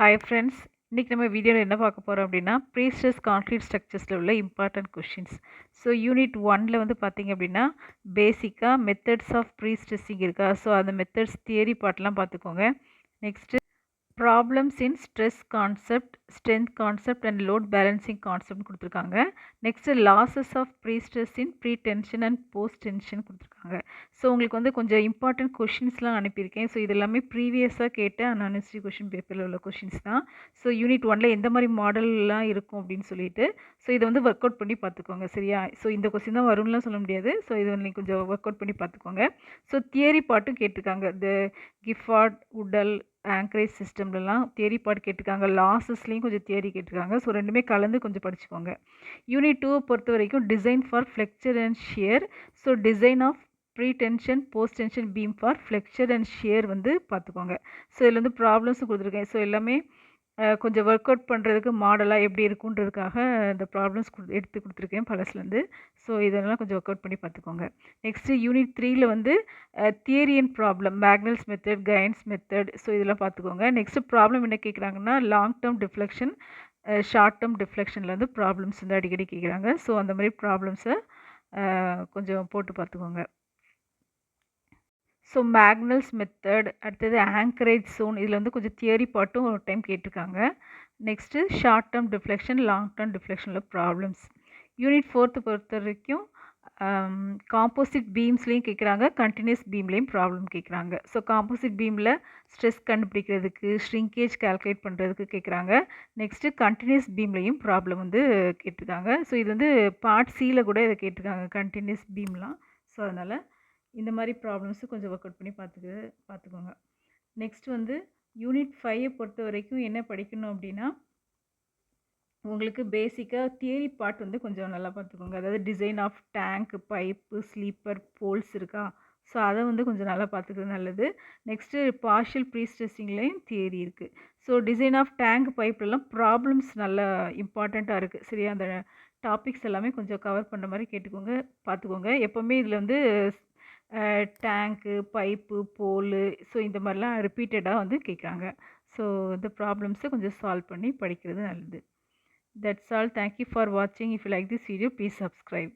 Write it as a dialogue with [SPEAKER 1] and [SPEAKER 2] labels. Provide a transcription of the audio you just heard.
[SPEAKER 1] Hi friends, இன்றைக்கி நம்ம வீடியோவில் என்ன பார்க்க போகிறோம் அப்படின்னா ப்ரீஸ்ட்ரஸ் கான்க்ரீட் ஸ்ட்ரக்சர்ஸில் உள்ள இம்பார்ட்டன்ட் கொஷின்ஸ். ஸோ யூனிட் 1ல் வந்து பார்த்தீங்க அப்படின்னா பேசிக்காக மெத்தட்ஸ் ஆஃப் ப்ரீஸ்ட்ரெஸ்ஸிங் இருக்கா, ஸோ அந்த மெத்தட்ஸ் தியரி பார்ட்லாம் பார்த்துக்கோங்க. Next problems in stress concept, strength concept and load balancing concept கொடுத்துருக்காங்க. Next losses of prestress in pre tension and post tension கொடுத்துருக்காங்க. ஸோ உங்களுக்கு வந்து கொஞ்சம் இம்பார்ட்டன்ட் கொஷின்ஸ்லாம் அனுப்பியிருக்கேன். ஸோ இது எல்லாமே ப்ரீவியஸாக கேட்ட அன்ஹிஸ்ட்ரி கொஷின் பேப்பரில் உள்ள கொஷின்ஸ் தான். ஸோ யூனிட் 1ல் எந்த மாதிரி மாடல்லாம் இருக்கும் அப்படின்னு சொல்லிட்டு ஸோ இதை வந்து ஒர்க் அவுட் பண்ணி பார்த்துக்கோங்க, சரியா? ஸோ இந்த கொஸ்டின் தான் வரும்லாம் சொல்ல முடியாது. ஸோ இது நீங்கள் கொஞ்சம் ஒர்க் அவுட் பண்ணி பார்த்துக்கோங்க. ஸோ தியரி பாட்டும் கேட்டிருக்காங்க. இந்த கிஃபார்ட் உடல் ஆங்கரேஜ் சிஸ்டம்லலாம் தியரி பார்ட் கேட்டிருக்காங்க. லாஸஸ்லேயும் கொஞ்சம் தியரி கேட்டிருக்காங்க. ஸோ ரெண்டுமே கலந்து கொஞ்சம் படிச்சுக்கோங்க. யூனிட் 2 பொறுத்த வரைக்கும் design for flexure and shear. So design of pre tension post tension beam for flexure and shear வந்து பார்த்துக்கோங்க. ஸோ இதில் வந்து ப்ராப்ளம்ஸும் கொடுத்துருக்கேன். ஸோ எல்லாமே கொஞ்சம் ஒர்க் அவுட் பண்ணுறதுக்கு மாடலாக எப்படி இருக்குன்றதுக்காக இந்த ப்ராப்ளம்ஸ் எடுத்து கொடுத்துருக்கேன் பழசுலேருந்து. ஸோ இதெல்லாம் கொஞ்சம் ஒர்க் அவுட் பண்ணி பார்த்துக்கோங்க. நெக்ஸ்ட்டு யூனிட் 3ல் வந்து theory and problem, Magnel's method, Guyon's method, so இதெல்லாம் பார்த்துக்கோங்க. நெக்ஸ்ட்டு ப்ராப்ளம் என்ன கேட்குறாங்கன்னா long term deflection, short term டிஃப்ளெக்ஷனில் வந்து ப்ராப்ளம்ஸ் வந்து அடிக்கடி கேட்குறாங்க. ஸோ அந்த மாதிரி ப்ராப்ளம்ஸை கொஞ்சம் போட்டு பார்த்துக்கோங்க. ஸோ மேக்னல்ஸ் மெத்தட், அடுத்தது ஆங்கரேஜ் ஸோன், இதில் வந்து கொஞ்சம் தியரி பார்ட்டும் ஒரு டைம் கேட்டிருக்காங்க. Next short term deflection, long term டிஃப்ளெக்ஷனில் ப்ராப்ளம்ஸ். யூனிட் 4 பொறுத்த வரைக்கும் காம்போசிட் பீம்ஸ்லேயும் கேட்குறாங்க, கண்டினியூஸ் பீம்லேயும் ப்ராப்ளம் கேட்குறாங்க. ஸோ காம்போசிட் பீமில் ஸ்ட்ரெஸ் கண்டுபிடிக்கிறதுக்கு, ஷ்ரிங்கேஜ் கால்குலேட் பண்ணுறதுக்கு கேட்குறாங்க. நெக்ஸ்ட்டு கண்டினியூஸ் பீம்லேயும் ப்ராப்ளம் வந்து கேட்டிருக்காங்க. ஸோ இது வந்து பார்ட் சியில் கூட இதை கேட்டிருக்காங்க, கண்டினியூஸ் பீம்லாம். ஸோ அதனால் இந்த மாதிரி ப்ராப்ளம்ஸு கொஞ்சம் ஒர்க் அவுட் பண்ணி பார்த்துக்கோங்க. நெக்ஸ்ட் வந்து யூனிட் 5 பொறுத்த வரைக்கும் என்ன படிக்கணும் அப்படின்னா உங்களுக்கு பேசிக்காக தியரி பார்ட் வந்து கொஞ்சம் நல்லா பார்த்துக்கோங்க. அதாவது design of tank, pipe, sleeper, poles இருக்கா, ஸோ அதை வந்து கொஞ்சம் நல்லா பார்த்துக்கிறது நல்லது. நெக்ஸ்ட்டு பார்ஷியல் ப்ரீஸ்ட்ரெஸ்ஸிங்லேயும் தியரி இருக்குது. ஸோ டிசைன் ஆஃப் டேங்க், பைப்லலாம் ப்ராப்ளம்ஸ் நல்லா இம்பார்ட்டண்ட்டாக இருக்குது, சரியா? அந்த டாபிக்ஸ் எல்லாமே கொஞ்சம் கவர் பண்ணுற மாதிரி பார்த்துக்கோங்க. எப்போவுமே இதில் வந்து டேங்க்கு, பைப்பு, போலு, ஸோ இந்த மாதிரிலாம் ரிப்பீட்டடாக வந்து கேட்குறாங்க. ஸோ இந்த ப்ராப்ளம்ஸை கொஞ்சம் சால்வ் பண்ணி படிக்கிறது நல்லது. That's all. Thank you for watching. If you like this video, please subscribe.